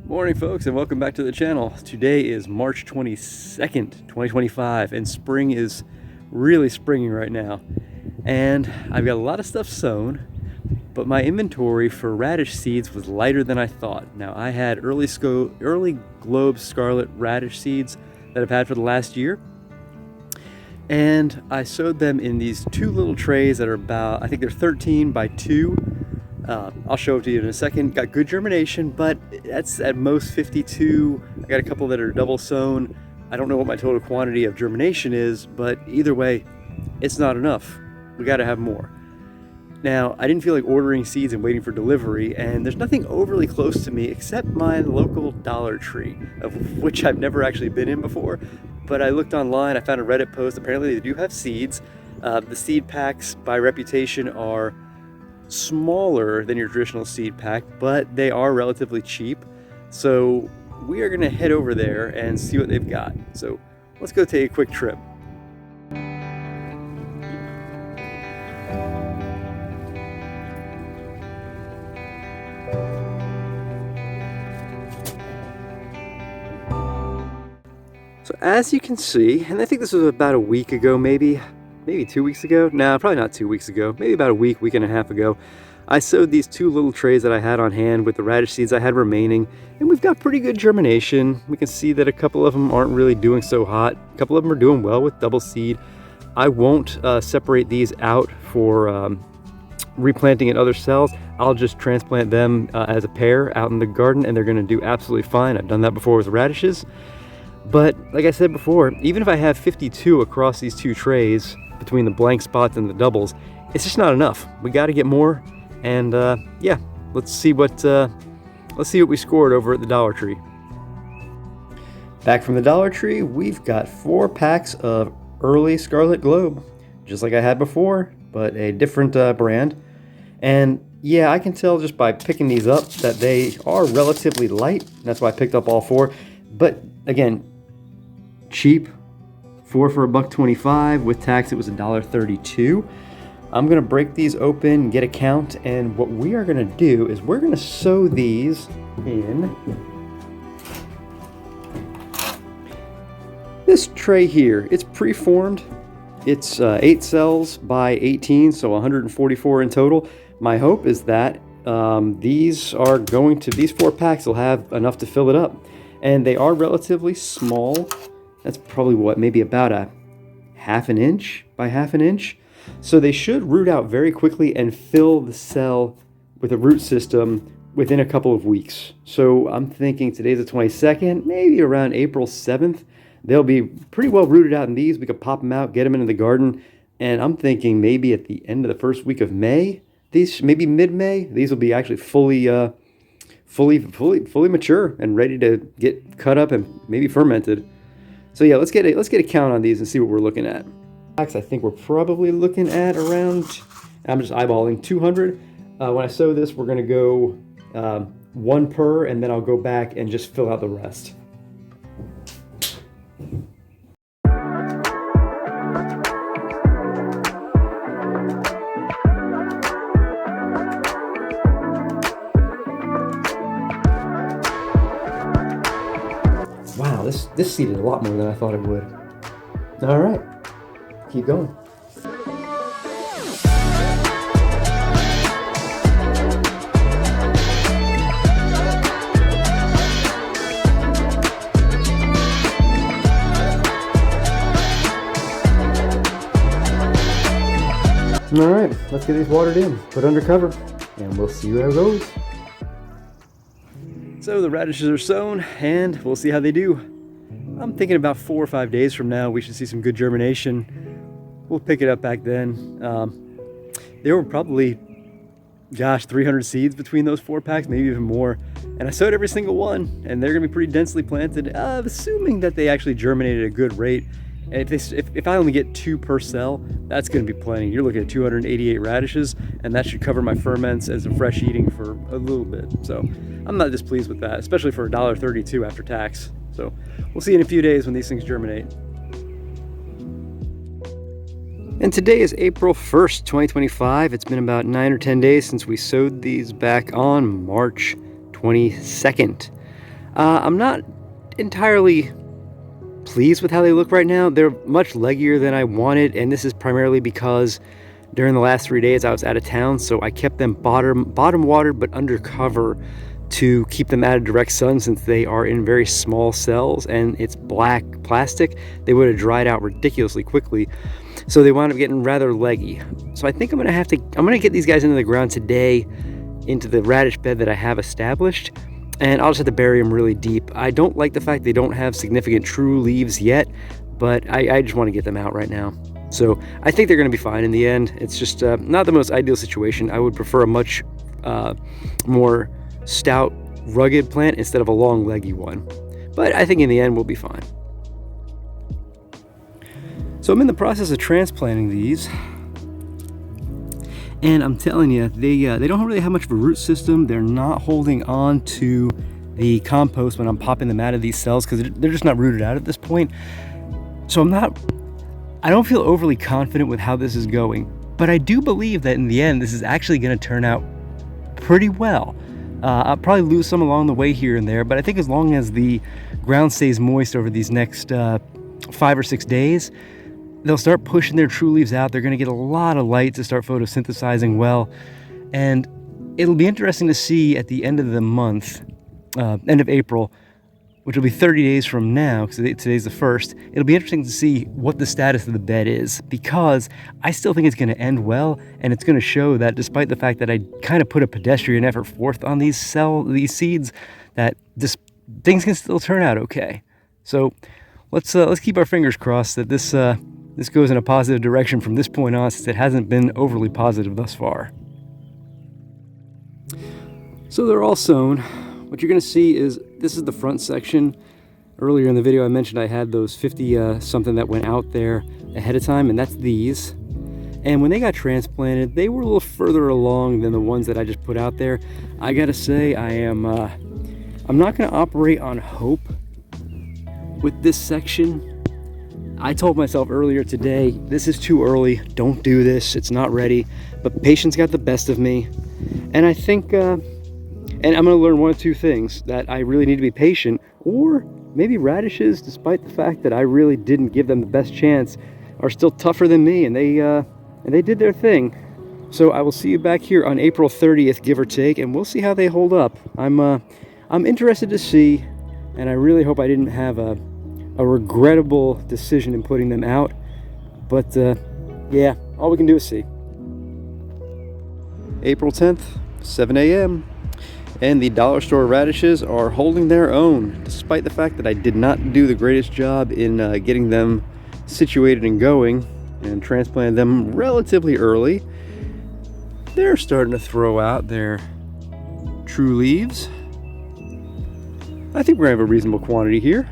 Morning folks, and welcome back to the channel. Today is March 22nd, 2025, and spring is really springing right now. And I've got a lot of stuff sown, but my inventory for radish seeds was lighter than I thought. Now I had Early Globe Scarlet radish seeds that I've had for the last year. And I sowed them in these two little trays that are about, I think they're 13 by 2. I'll show it to you in a second. Got good germination, but that's at most 52. I got a couple that are double sown. I don't know what my total quantity of germination is, but either way, it's not enough. We got to have more. Now, I didn't feel like ordering seeds and waiting for delivery, and there's nothing overly close to me except my local Dollar Tree, of which I've never actually been in before. But I looked online, I found a Reddit post. Apparently they do have seeds. The seed packs by reputation are smaller than your traditional seed pack, but they are relatively cheap. So we are going to head over there and see what they've got. So let's go take a quick trip. So as you can see, and I think this was about a week ago, maybe 2 weeks ago. No, probably not 2 weeks ago. Maybe about a week and a half ago. I sowed these two little trays that I had on hand with the radish seeds I had remaining, and we've got pretty good germination. We can see that a couple of them aren't really doing so hot. A couple of them are doing well with double seed. I won't separate these out for replanting in other cells. I'll just transplant them as a pair out in the garden, and they're going to do absolutely fine. I've done that before with radishes. But like I said before, even if I have 52 across these two trays, between the blank spots and the doubles, it's just not enough. We got to get more, and yeah, let's see what we scored over at the Dollar Tree. Back from the Dollar Tree, we've got 4 packs of Early Scarlet Globe, just like I had before, but a different brand. And yeah, I can tell just by picking these up that they are relatively light. That's why I picked up all 4. But again, cheap. 4 for $1.25. With tax, it was $1.32. I'm gonna break these open, get a count, and what we are gonna do is we're gonna sow these in this tray here. It's preformed. It's 8 cells by 18, so 144 in total. My hope is that these 4 packs will have enough to fill it up, and they are relatively small. That's probably maybe about a ½ an inch by ½ an inch. So they should root out very quickly and fill the cell with a root system within a couple of weeks. So I'm thinking today's the 22nd, maybe around April 7th, they'll be pretty well rooted out in these. We could pop them out, get them into the garden. And I'm thinking maybe at the end of the first week of May, maybe mid-May, these will be actually fully mature and ready to get cut up and maybe fermented. So yeah, let's get a count on these and see what we're looking at. I think we're probably looking at around, I'm just eyeballing, 200. When I sow this, we're gonna go 1 per, and then I'll go back and just fill out the rest. Wow, this seeded a lot more than I thought it would. All right, keep going. All right, let's get these watered in, put under cover, and we'll see how it goes. So the radishes are sown, and we'll see how they do. I'm thinking about 4 or 5 days from now, we should see some good germination. We'll pick it up back then. There were probably, 300 seeds between those 4 packs, maybe even more. And I sowed every single one, and they're gonna be pretty densely planted, assuming that they actually germinated at a good rate. And if I only get 2 per cell, that's going to be plenty. You're looking at 288 radishes, and that should cover my ferments and some fresh eating for a little bit. So I'm not displeased with that, especially for $1.32 after tax. So we'll see in a few days when these things germinate. And today is April 1st, 2025. It's been about 9 or 10 days since we sowed these back on March 22nd. I'm not entirely pleased with how they look right now. They're much leggier than I wanted, and this is primarily because during the last 3 days I was out of town, so I kept them bottom watered but under cover to keep them out of direct sun, since they are in very small cells and it's black plastic. They would have dried out ridiculously quickly, so they wound up getting rather leggy. So I think I'm gonna get these guys into the ground today, into the radish bed that I have established, and I'll just have to bury them really deep. I don't like the fact they don't have significant true leaves yet, but I just want to get them out right now. So I think they're going to be fine in the end. It's just not the most ideal situation. I would prefer a much more stout, rugged plant instead of a long, leggy one. But I think in the end we'll be fine. So I'm in the process of transplanting these. And I'm telling you, they don't really have much of a root system. They're not holding on to the compost when I'm popping them out of these cells, because they're just not rooted out at this point. So I don't feel overly confident with how this is going, but I do believe that in the end, this is actually going to turn out pretty well. I'll probably lose some along the way here and there, but I think as long as the ground stays moist over these next 5 or 6 days, they'll start pushing their true leaves out. They're going to get a lot of light to start photosynthesizing well. And it'll be interesting to see at the end of the month, end of April, which will be 30 days from now, because today's the 1st. It'll be interesting to see what the status of the bed is, because I still think it's going to end well, and it's going to show that despite the fact that I kind of put a pedestrian effort forth on these seeds, that things can still turn out okay. So let's keep our fingers crossed that this goes in a positive direction from this point on, since it hasn't been overly positive thus far. So they're all sown. What you're going to see is this is the front section. Earlier in the video I mentioned I had those 50 something that went out there ahead of time, and that's these. And when they got transplanted, they were a little further along than the ones that I just put out there. I gotta say, I'm not going to operate on hope with this section. I told myself earlier today, this is too early, don't do this, it's not ready, but patience got the best of me. And I think, and I'm gonna learn one of two things: that I really need to be patient, or maybe radishes, despite the fact that I really didn't give them the best chance, are still tougher than me, and they did their thing. So I will see you back here on April 30th, give or take, and we'll see how they hold up. I'm interested to see, and I really hope I didn't have a regrettable decision in putting them out, but yeah, all we can do is see. April 10th, 7 a.m. and the dollar store radishes are holding their own, despite the fact that I did not do the greatest job in getting them situated and going, and transplanted them relatively early. They're starting to throw out their true leaves. I think we're gonna have a reasonable quantity here,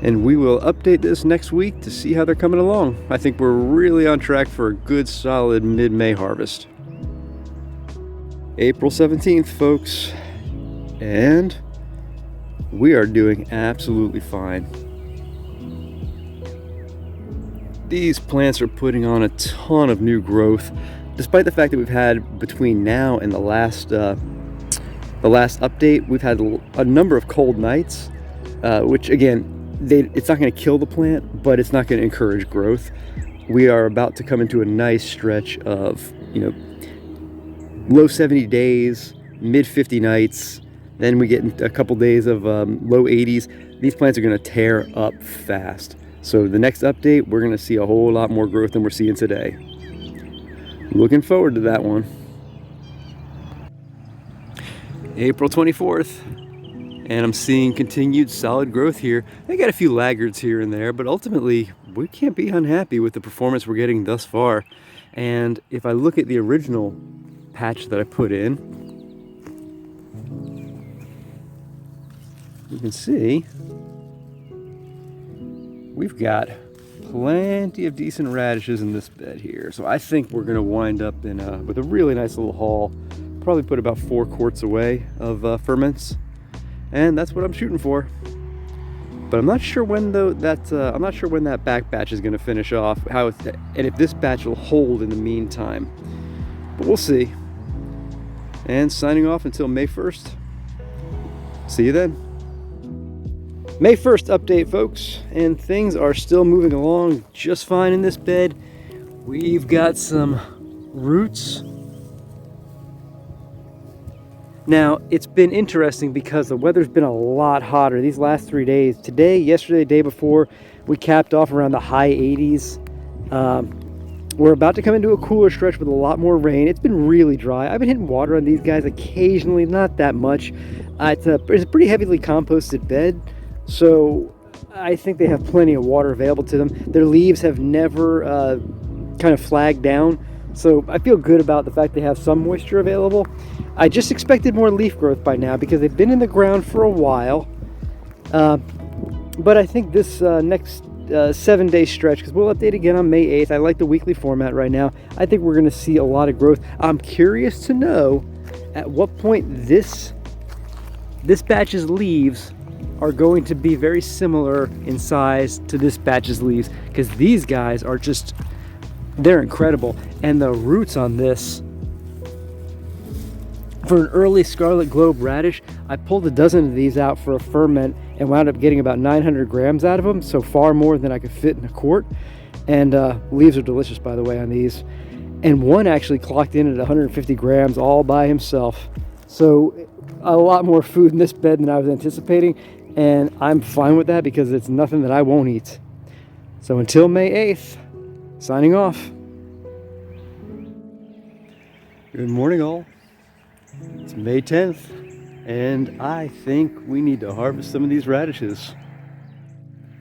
and we will update this next week to see how they're coming along. I think we're really on track for a good solid mid-May harvest. April 17th, folks, and we are doing absolutely fine. These plants are putting on a ton of new growth, despite the fact that we've had, between now and the last update, we've had a number of cold nights, which again, it's not going to kill the plant, but it's not going to encourage growth. We are about to come into a nice stretch of, low 70 days, mid 50 nights. Then we get a couple days of low 80s. These plants are going to tear up fast. So the next update, we're going to see a whole lot more growth than we're seeing today. Looking forward to that one. April 24th. And I'm seeing continued solid growth here. I got a few laggards here and there, but ultimately we can't be unhappy with the performance we're getting thus far. And if I look at the original patch that I put in, you can see we've got plenty of decent radishes in this bed here. So I think we're going to wind up with a really nice little haul. Probably put about 4 quarts away of ferments. And that's what I'm shooting for. But I'm not sure when that back batch is going to finish off, and if this batch will hold in the meantime. But we'll see. And signing off until May 1st. See you then. May 1st update, folks, and things are still moving along just fine in this bed. We've got some roots. Now, it's been interesting because the weather's been a lot hotter these last 3 days. Today, yesterday, the day before, we capped off around the high 80s. We're about to come into a cooler stretch with a lot more rain. It's been really dry. I've been hitting water on these guys occasionally, not that much. It's a pretty heavily composted bed, so I think they have plenty of water available to them. Their leaves have never kind of flagged down, so I feel good about the fact they have some moisture available. I just expected more leaf growth by now because they've been in the ground for a while. But I think this next 7-day stretch, because we'll update again on May 8th. I like the weekly format right now. I think we're going to see a lot of growth. I'm curious to know at what point this batch's leaves are going to be very similar in size to this batch's leaves, because these guys are just, they're incredible. And the roots on this, for an early Scarlet Globe radish, I pulled a dozen of these out for a ferment and wound up getting about 900 grams out of them, so far more than I could fit in a quart. And leaves are delicious, by the way, on these. And one actually clocked in at 150 grams all by himself. So a lot more food in this bed than I was anticipating, and I'm fine with that because it's nothing that I won't eat. So until May 8th, signing off. Good morning, all. It's May 10th, and I think we need to harvest some of these radishes.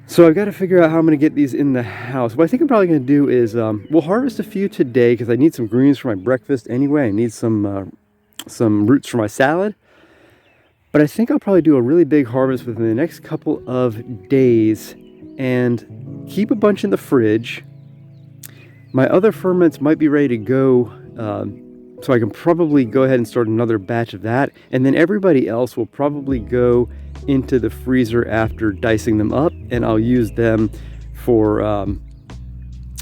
So I've got to figure out how I'm going to get these in the house. What I think I'm probably going to do is we'll harvest a few today because I need some greens for my breakfast anyway. I need some roots for my salad. But I think I'll probably do a really big harvest within the next couple of days and keep a bunch in the fridge. My other ferments might be ready to go, so I can probably go ahead and start another batch of that. And then everybody else will probably go into the freezer after dicing them up, and I'll use them for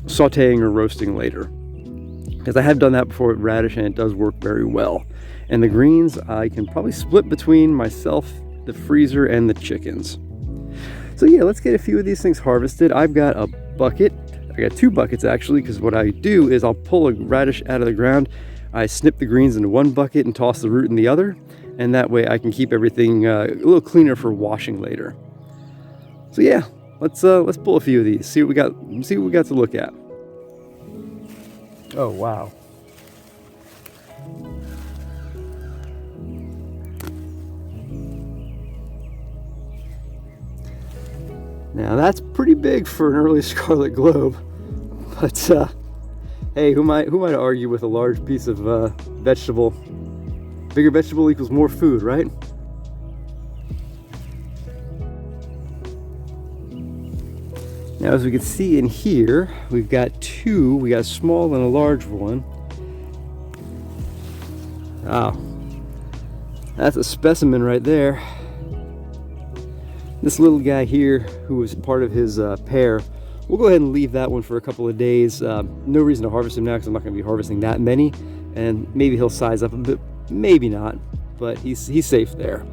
sauteing or roasting later. Because I have done that before with radish and it does work very well. And the greens I can probably split between myself, the freezer, and the chickens. So yeah, let's get a few of these things harvested. I've got a bucket. I got 2 buckets actually, because what I do is I'll pull a radish out of the ground. I snip the greens into one bucket and toss the root in the other, and that way I can keep everything a little cleaner for washing later. So yeah, let's pull a few of these, see what we got to look at. Oh wow. Now that's pretty big for an early Scarlet Globe, but hey, who might argue with a large piece of vegetable? Bigger vegetable equals more food, right? Now, as we can see in here, we've got 2. We got a small and a large one. Wow, that's a specimen right there. This little guy here, who was part of his pair, we'll go ahead and leave that one for a couple of days. No reason to harvest him now because I'm not going to be harvesting that many, and maybe he'll size up a bit, maybe not, but he's safe there.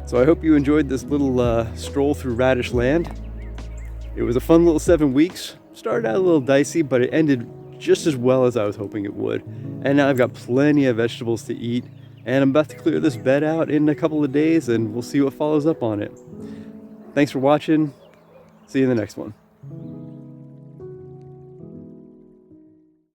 So I hope you enjoyed this little stroll through radish land. It was a fun little 7 weeks. Started out a little dicey, but it ended just as well as I was hoping it would. And now I've got plenty of vegetables to eat, and I'm about to clear this bed out in a couple of days, and we'll see what follows up on it. Thanks for watching. See you in the next one.